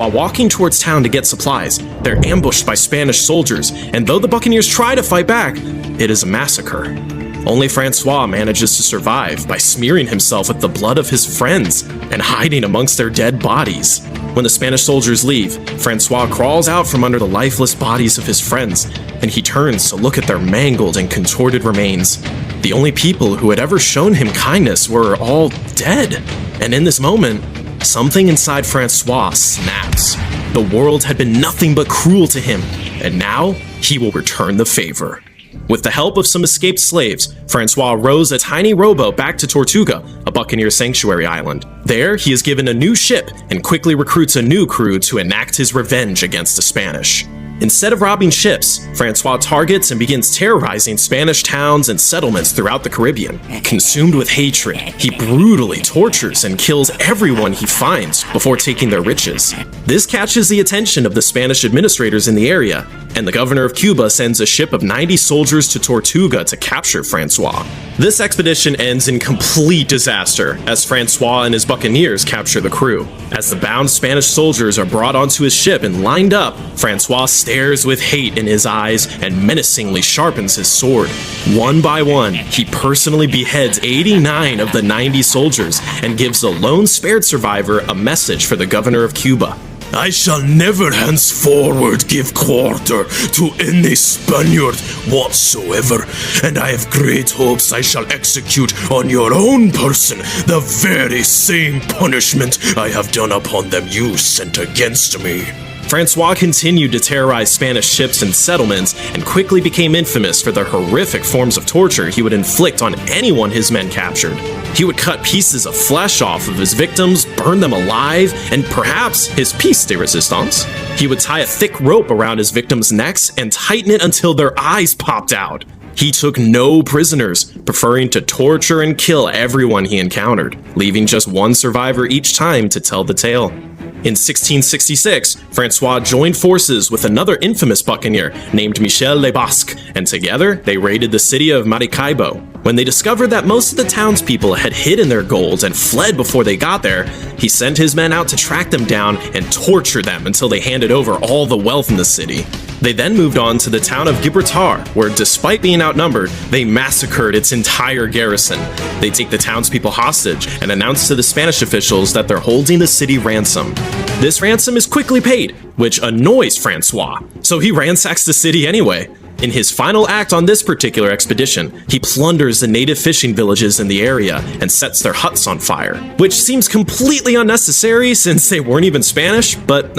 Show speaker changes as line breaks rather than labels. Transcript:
While walking towards town to get supplies, they're ambushed by Spanish soldiers, and though the Buccaneers try to fight back, it is a massacre. Only Francois manages to survive by smearing himself with the blood of his friends and hiding amongst their dead bodies. When the Spanish soldiers leave, Francois crawls out from under the lifeless bodies of his friends, and he turns to look at their mangled and contorted remains. The only people who had ever shown him kindness were all dead, and in this moment, something inside Francois snaps. The world had been nothing but cruel to him, and now he will return the favor. With the help of some escaped slaves, Francois rows a tiny rowboat back to Tortuga, a Buccaneer sanctuary island. There, he is given a new ship and quickly recruits a new crew to enact his revenge against the Spanish. Instead of robbing ships, Francois targets and begins terrorizing Spanish towns and settlements throughout the Caribbean. Consumed with hatred, he brutally tortures and kills everyone he finds before taking their riches. This catches the attention of the Spanish administrators in the area, and the governor of Cuba sends a ship of 90 soldiers to Tortuga to capture Francois. This expedition ends in complete disaster as Francois and his buccaneers capture the crew. As the bound Spanish soldiers are brought onto his ship and lined up, Francois stares with hate in his eyes and menacingly sharpens his sword. One by one, he personally beheads 89 of the 90 soldiers and gives the lone spared survivor a message for the governor of Cuba.
I shall never henceforward give quarter to any Spaniard whatsoever, and I have great hopes I shall execute on your own person the very same punishment I have done upon them you sent against me.
Francois continued to terrorize Spanish ships and settlements and quickly became infamous for the horrific forms of torture he would inflict on anyone his men captured. He would cut pieces of flesh off of his victims, burn them alive, and perhaps his piece de resistance. He would tie a thick rope around his victims' necks and tighten it until their eyes popped out. He took no prisoners, preferring to torture and kill everyone he encountered, leaving just one survivor each time to tell the tale. In 1666, Francois joined forces with another infamous buccaneer named Michel Le Basque, and together they raided the city of Maracaibo. When they discovered that most of the townspeople had hidden their gold and fled before they got there, he sent his men out to track them down and torture them until they handed over all the wealth in the city. They then moved on to the town of Gibraltar, where despite being outnumbered, they massacred its entire garrison. They take the townspeople hostage and announce to the Spanish officials that they're holding the city ransom. This ransom is quickly paid, which annoys Francois, so he ransacks the city anyway. In his final act on this particular expedition, he plunders the native fishing villages in the area and sets their huts on fire, which seems completely unnecessary since they weren't even Spanish, but